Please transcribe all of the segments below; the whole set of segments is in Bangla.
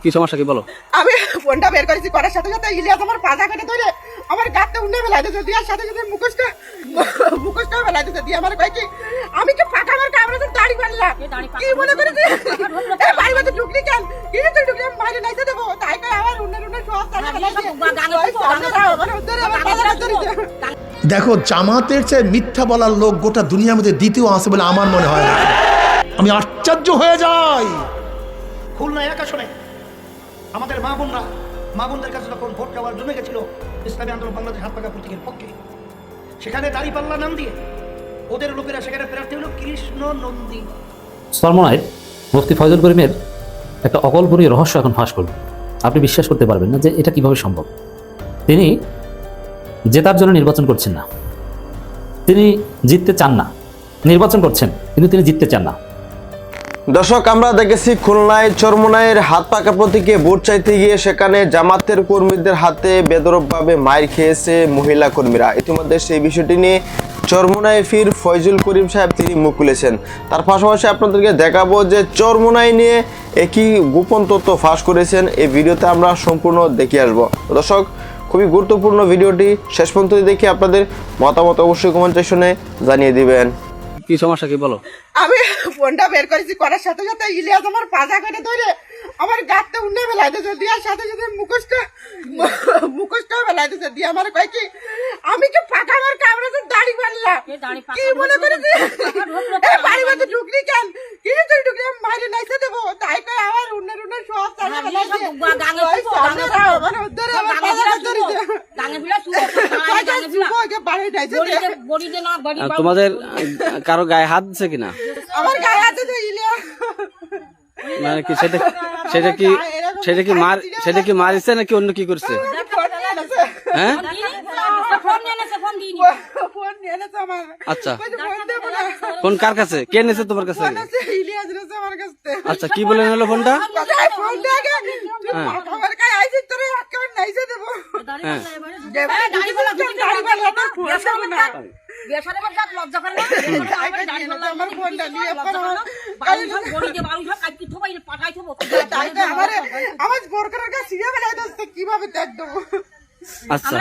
কি সমস্যা কি বলো? আমি ফোনটা বের করেছি, করার সাথে সাথে ইলিয়াস আমার পাজা কেটে ধরে আমার গাতে উন্নে ফেলাই দিয়েছে, দিয়ে সাথে সাথে মুখোশটা ফেলাই দিয়েছে, দিয়ে আমার কয় কি আমি কি ফাঁকা আমার কামড়ে তো দাড়ি বানলাম কি মনে করেছি এই বাড়ি মধ্যে ঢুকলি কেন কি তো ঢুকলি আমি বাইরে নাইতে দেবো, তাই কয় আমার উন্নে সব তারা ফেলাই দিয়ে আমার উদ্ধারে আমার পাজা ধরেছে। দেখো, জামাতের চেয়ে মিথ্যা বলার লোক গোটা দুনিয়ার মধ্যে দ্বিতীয় আছে বলে আমার মনে হয় না। আমি আশ্চর্য হয়ে যাই। খুলনা এক আসনে আমাদের মা বোনদের কাছে যখন ভোট দেওয়ার জন্য গেছিল ইসলামী আন্দোলন বাংলাদেশ হাত পাকা প্রতীকের পক্ষে, সেখানে দাঁড়িপাল্লা নাম দিয়ে ওদের লোকেরা সেখানে প্রার্থী হলো কৃষ্ণ নন্দী। সরমনায় মুফতি ফয়জুল করিমের একটা অকল্পনীয় রহস্য এখন ফাঁস করল। আপনি বিশ্বাস করতে পারবেন না যে এটা কিভাবে সম্ভব। তিনি জেতার জন্য নির্বাচন করছেন না, তিনি জিততে চান না। নির্বাচন করছেন কিন্তু তিনি জিততে চান না। দর্শক, আমরা দেখেছি খুলনায় চরমোনাইয়ের হাত পাকা প্রতীকে ভোট চাইতে গিয়ে সেখানে জামাতের কর্মীদের হাতে বেদরকভাবে মাইর খেয়েছে মহিলা কর্মীরা। ইতিমধ্যে সেই বিষয়টি নিয়ে চরমোনাই ফির ফয়জুল করিম সাহেব তিনি মুখ খুলেছেন। তার পাশাপাশি আপনাদেরকে দেখাবো যে চরমোনাই নিয়ে একই গোপন তথ্য ফাঁস করেছেন। এই ভিডিওতে আমরা সম্পূর্ণ দেখে আসবো। দর্শক, খুবই গুরুত্বপূর্ণ ভিডিওটি শেষ পর্যন্ত দেখে আপনাদের মতামত অবশ্যই কমেন্ট সেকশনে জানিয়ে দিবেন। কি সমস্যা কি বলো? আমি ফোনটা বের করেছি, করার সাথে সাথে ইলিয়াস আমার পাজা কেটে ধরে আমার গাতে উন্নে ফেলাই দিয়েছে, দিয়ে সাথে সাথে মুখোশটা ফেলাই দিয়েছে, দিয়ে আমার কয় কি আমি কি ফাঁকা আমার কামড়ে তো দাড়ি বানলাম কি মনে করেছি এই বাড়ি মধ্যে ঢুকলি কেন কি তো ঢুকলি আমি বাইরে নাইতে দেবো, তাই কয় আমার উন্নে সব তারা ফেলাই দিয়ে আমার উদ্ধারে আমার পাজা ধরেছে। তোমাদের কারো গায়ে হাত দিচ্ছে কিনা? আমার গায়ে হাতে তো ইলিয়াস মানে কি সেটা কি মারিছে নাকি অন্য কি করছে? হ্যাঁ, আচ্ছা, ফোন কার কাছে? কে নিয়েছে তোমার কাছে? আচ্ছা, কি বলে নিলো ফোনটা? কিভাবে দেখ দেবো? আচ্ছা,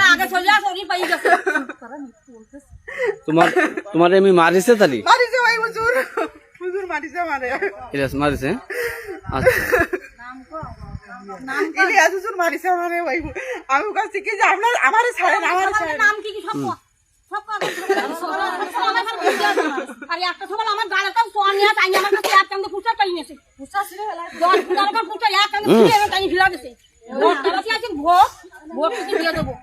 তোমার এমনি মারিছে তালি? মারিছে ভাই, হুজুর মারিছে আমারে। ইলিয়াস মারিছে? আচ্ছা, ইলিয়াস হুজুর মারিছে আমারে ভাই। আমি কাছে কি যে আমারে ছাড়েন, আমারে ছাড়েন। নাম কি সব সব আরে একটা সকাল আমার গালাটাও সোনিয়া তাই আমার কাছে এক টাইম পুষা টাই নেছে, পুষা ছিল বেলা 10 টাকা পুষা এক টাইম ছিল তাই ফিরা দিছে। ভোট দেওয়াছি আছে, ভোট দিয়ে দেবো।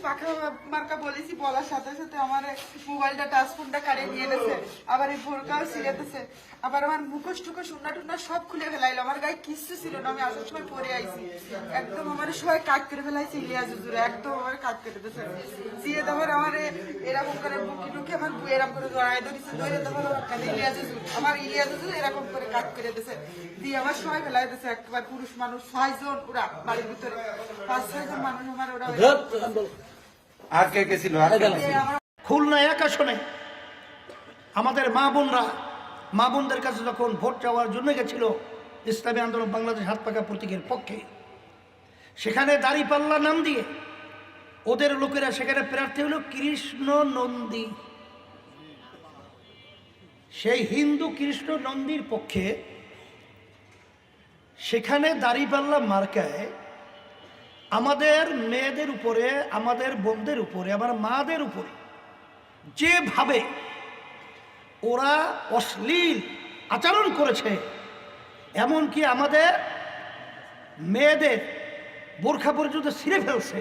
পাখা মার্কা বলেছি, বলার সাথে সাথে আমার মোবাইলটা টাচ ফোনটা কাড়ে নিয়ে গেছে, আবার এই বোরকাও ছিঁড়েছে, আবার আমার মুখোশ টুকো সুন্না টুন্না সব খুলে ফেলাইলো। আমার গায়ে কিচ্ছু ছিল না, আমি আসার সময় পরে আইছি, একদম আমার সবাই কাট করে ফেলাইছে। ইলিয়াস হুজুর একদম আমার কাট করে দিয়েছে, দিয়ে তোমার আমার এরকম করে বুকি টুকে আমার এরকম করে জড়াই ধরেছে, ধরে তোমার ইলিয়াস হুজুর এরকম করে কাট করে দিয়েছে, দিয়ে আমার সবাই ফেলাই দিয়েছে। একবার পুরুষ মানুষ 6 জন ওরা বাড়ির ভিতরে 5-6 জন মানুষ আমার ওরা খুলনা এক আসনে আমাদের মা বোনদের কাছে যখন ভোট চাওয়ার জন্য গেছিল ইসলামী আন্দোলন বাংলাদেশ হাত পাকা প্রতীকের পক্ষে, সেখানে দাঁড়িপাল্লা নাম দিয়ে ওদের লোকেরা সেখানে প্রার্থী হলো কৃষ্ণ নন্দী। সেই হিন্দু কৃষ্ণ নন্দীর পক্ষে সেখানে দাঁড়িপাল্লা মার্কায় আমাদের মেয়েদের উপরে, আমাদের বোনদের উপরে, আমার মাদের উপরে যেভাবে ওরা অশ্লীল আচরণ করেছে, এমনকি আমাদের মেয়েদের বোরখা পর্যন্ত ছিঁড়ে ফেলছে,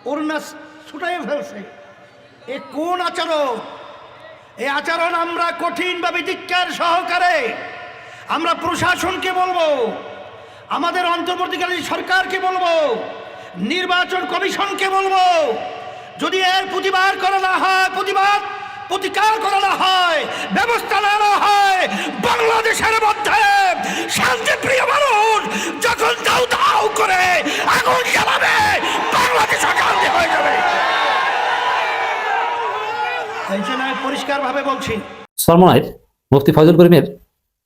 ওড়না ছুটাইয়ে ফেলছে। এ কোন আচরণ? এই আচরণ আমরা কঠিনভাবে ধিক্কার সহকারে আমরা প্রশাসনকে বলবো, আমাদের অন্তর্বর্তীকালীন সরকারকে বলবো, নির্বাচন কমিশনকে বলবো, যদি এর প্রতিকার করা না হয়, ব্যবস্থা নেওয়া হয়, বাংলাদেশের মধ্যে শান্তিপ্রিয় মানুষ যখন দাউ দাউ করে আগুন জ্বালাবে, বাংলাদেশ অশান্তি হয়ে যাবে। এই জন্য আমি পরিষ্কারভাবে বলছি, সরমনায় মুফতি ফয়জুল করিমের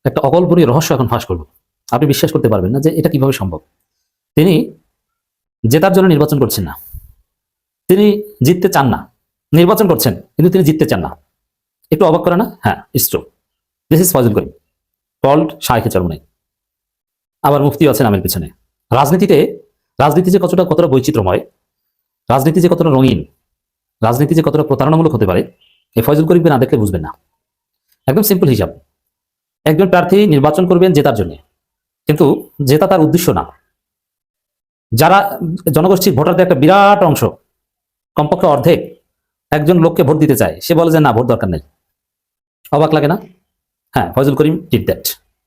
একটা অকল্পনীয় রহস্য এখন ফাঁস করল। আপনি বিশ্বাস করতে পারবেন না যে এটা কিভাবে সম্ভব। তিনি জেতার জন্য নির্বাচন করছেন না, তিনি জিততে চান না। নির্বাচন করছেন কিন্তু তিনি জিততে চান না। একটু অবাক করে না? হ্যাঁ, it's true. This is Faizul Karim, called Shayekhe Charmonai. আবার মুফতিও আছেন নামের পিছনে। রাজনীতি যে কতটা বৈচিত্র্যময়, রাজনীতি যে কতটা রঙিন, রাজনীতি যে কতটা প্রতারণামূলক হতে পারে, এই ফয়জুল করিমকে না দেখলে বুঝবেন না। একদম সিম্পল হিসাব। একজন প্রার্থী নির্বাচন করবেন জেতার জন্য, কিন্তু জেতা তার উদ্দেশ্য না। যারা জনগোষ্ঠীর ভোটারদের একটা বিরাট অংশ, কমপক্ষে অর্ধেক, একজন লোককে ভোট দিতে চায়, সে বলে যে না, ভোট দরকার নেই। অবাক লাগে না? হ্যাঁ, Faizul Karim did that.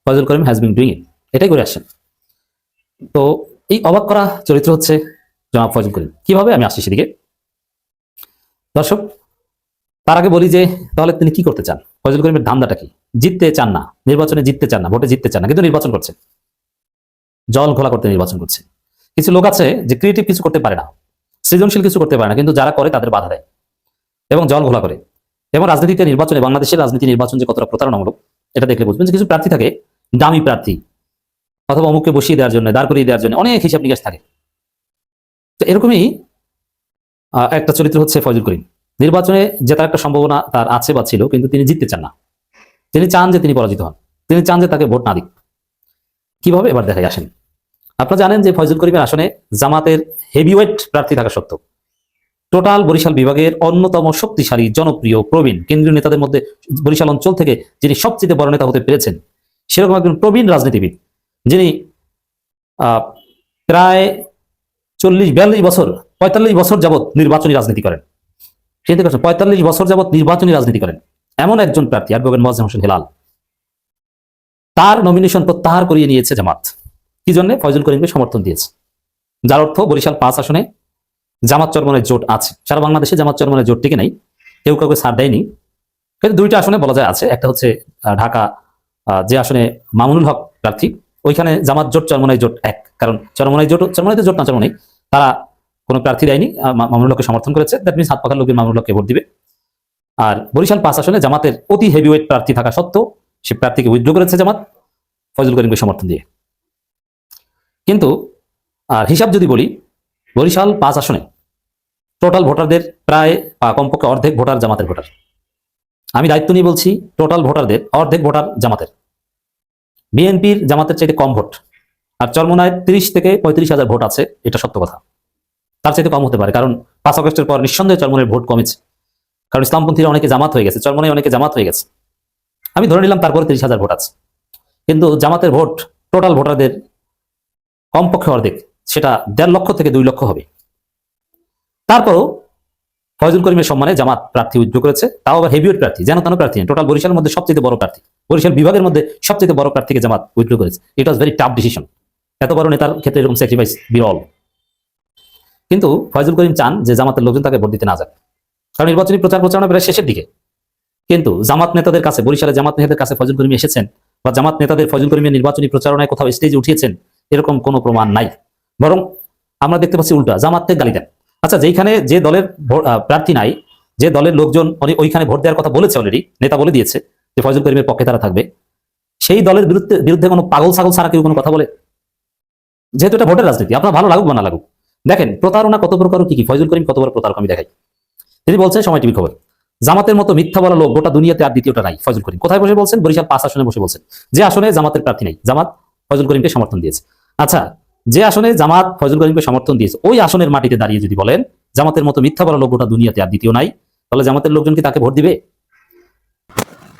Faizul Karim has been doing it. এটাই করে আসছেন। তো এই অবাক করা চরিত্র হচ্ছে জনাব ফয়জুল করিম। কিভাবে? আমি আসছি সেদিকে। দর্শক, তার আগে বলি যে তাহলে তিনি কি করতে চান? ফয়জুল করিমের ধান্দাটা কি? জিততে চান না, নির্বাচনে জিততে চান না, ভোটে জিততে চান না, কিন্তু নির্বাচন করছে, জল ঘোলা করতে নির্বাচন করছে। কিছু লোক আছে যে ক্রিয়েটিভ কিছু করতে পারে না, সৃজনশীল কিছু করতে পারে না, কিন্তু যারা করে তাদের বাধা দেয় এবং জল ঘোলা করে। এবং রাজনীতিতে, নির্বাচনে, বাংলাদেশের রাজনীতি নির্বাচন যে কতটা প্রতারণামূলক এটা দেখলে বুঝবেন। যে কিছু প্রার্থী থাকে দামি প্রার্থী, অথবা অমুককে বসিয়ে দেওয়ার জন্য, দাঁড় করিয়ে দেওয়ার জন্য অনেক হিসাব নিকাশ থাকে। তো এরকমই একটা চরিত্র হচ্ছে ফয়জুল করিম। নির্বাচনে জেতার একটা সম্ভাবনা তার আছে বা ছিল, কিন্তু তিনি জিততে চান না। তিনি চান যে তিনি পরাজিত হন, তিনি চান যে তাকে ভোট না দিক। কিভাবে? এবার দেখাই আসেন। আপনারা জানেন যে ফয়জুল করিমের আসনে জামাতের হেভিওয়েট প্রার্থী থাকা সত্ত্বেও টোটাল বরিশাল বিভাগের অন্যতম শক্তিশালী, জনপ্রিয়, প্রবীণ কেন্দ্রীয় নেতাদের মধ্যে বরিশাল অঞ্চল থেকে যিনি সবচেয়ে বড় নেতা হতে পেরেছেন, সেরকম একজন প্রবীণ রাজনীতিবিদ, যিনি প্রায় 40-42 বছর, 45 বছর যাবৎ নির্বাচনী রাজনীতি করেন। চিন্তা করছেন, 45 বছর যাবৎ নির্বাচনী রাজনীতি করেন এমন একজন প্রার্থী অ্যাডভোকেট মোয়াজ্জেম হোসেন হেলাল, তার নমিনেশন প্রত্যাহার করিয়ে নিয়েছে জামাত। কি জন্য? ফয়জুল করিমকে সমর্থন দিয়েছে। যার অর্থ বরিশাল 5 আসনে জামাত চরমনের জোট আছে। সারা বাংলাদেশে জামাত চরমনের জোট টিকে নেই, কেউ কাউকে ছাড় দেয়নি। কিন্তু 2টা আসনে বলা যায় আছে। একটা হচ্ছে ঢাকা, যে আসনে মামুনুল হক প্রার্থী, ওইখানে জামাত জোট চরমনাই জোট এক। কারণ চরমনাইতে জোট না, চরমনাই তারা কোনো প্রার্থী দেয়নি, মামুনুল হককে সমর্থন করেছে। দ্যাট মিনস হাত পাখার লোকের মামুনুল হককে ভোট দিবে। আর বরিশাল 5 আসনে জামাতের অতি হেভিওয়েট প্রার্থী থাকা সত্ত্বেও সে প্রার্থীকে উইথড্র করেছে জামাত ফয়জুল করিমকে সমর্থন দিয়ে। কিন্তু আর হিসাব যদি বলি, বরিশাল 5 আসনে টোটাল ভোটারদের প্রায় কমপক্ষে অর্ধেক ভোটার জামাতের ভোটার। আমি দায়িত্ব নিয়ে বলছি, টোটাল ভোটারদের অর্ধেক ভোটার জামাতের। বিএনপির জামাতের চাইতে কম ভোট। আর চরমনায় 30 থেকে 35 হাজার ভোট আছে, এটা সত্য কথা। তার চাইতে কম হতে পারে, কারণ 5 আগস্টের পর নিঃসন্দেহে চরমনের ভোট কমেছে, কারণ ইসলামপন্থীরা অনেকে জামাত হয়ে গেছে, চরমনায় অনেকে জামাত হয়ে গেছে। আমি ধরে নিলাম তারপরে 30 হাজার ভোট আছে, কিন্তু জামাতের ভোট টোটাল ভোটারদের কমপক্ষে অর্ধেক, সেটা 1.5 লক্ষ থেকে 2 লক্ষ হবে। তারপরও ফয়জুল করিমের সম্মানে জামাত প্রার্থী উইথড্র করেছে, তাও আবার হেভিওয়েট প্রার্থী, যেন তেন প্রার্থী। টোটাল বরিশালের মধ্যে সবচেয়ে বড় প্রার্থী, বরিশাল বিভাগের মধ্যে সবচেয়ে বড় প্রার্থীকে জামাত উইথড্র করেছে। ইট ওয়াজ ভেরি টাফ ডিসিশন। এত বড় নেতার ক্ষেত্রে এরকম স্যাক্রিফাইস বিরল। কিন্তু ফয়জুল করিম চান যে জামাতের লোকজন তাকে ভোট দিতে না যাক, কারণ নির্বাচনী প্রচারণা প্রায় শেষের দিকে। কিন্তু জামাত নেতাদের কাছে, বরিশালে জামাত নেতাদের কাছে ফয়জুল করিম এসেছেন, বা জামাত নেতাদের ফয়জুল করিমের নির্বাচনী প্রচারণায় কোথাও স্টেজে উঠিয়েছেন, এরকম কোনো প্রমাণ নাই। বরং আমরা দেখতে পাচ্ছি উল্টা, জামাতকে গালি দেন। আচ্ছা, যেখানে যে দলের প্রার্থী নাই, যে দলের লোকজন ওইখানে ভোট দেওয়ার কথা বলেছে, অলরেডি নেতা বলে দিয়েছে যে ফয়জুল করিমের পক্ষে তারা থাকবে, সেই দলের বিরুদ্ধে কোনো পাগল ছাগল ছাড়া কেউ কোনো কথা বলে? যেহেতু এটা ভোটের রাজনীতি, আপনার ভালো লাগুক বা না লাগুক। দেখেন প্রতারণা কত প্রকার, কি ফয়জুল করিম কত বড় প্রতারক আমি দেখাই। তিনি বলছেন, সময় টিভি খবর, জামাতের মতো মিথ্যা বলা লোক গোটা দুনিয়াতে আর দ্বিতীয়টা নাই। ফয়জুল করিম কোথায় বসে বলছেন? বরিশাল 5 আসনে বসে বলছেন, যে আসনে জামাতের প্রার্থী নাই, জামাত ফয়জুল করিমকে সমর্থন দিয়েছে। আচ্ছা, যে আসনে জামাত ফয়জুল করিমকে সমর্থন দিয়েছে, ওই আসনের মাটিতে দাঁড়িয়ে যদি বলেন জামাতের মতো মিথ্যা বলা লোক গোটা দুনিয়াতে আর দ্বিতীয় নাই, তাহলে জামাতের লোকজন কি তাকে ভোট দিবে?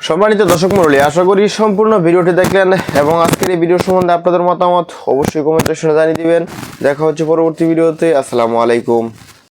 সম্মানিত দর্শক মণ্ডলী, আশা করি সম্পূর্ণ ভিডিওটি দেখলেন এবং আজকের এই ভিডিও সম্বন্ধে আপনাদের মতামত অবশ্যই কমেন্ট সেকশনে জানিয়ে দিবেন। দেখা হচ্ছে পরবর্তী ভিডিওতে। আসসালামু আলাইকুম।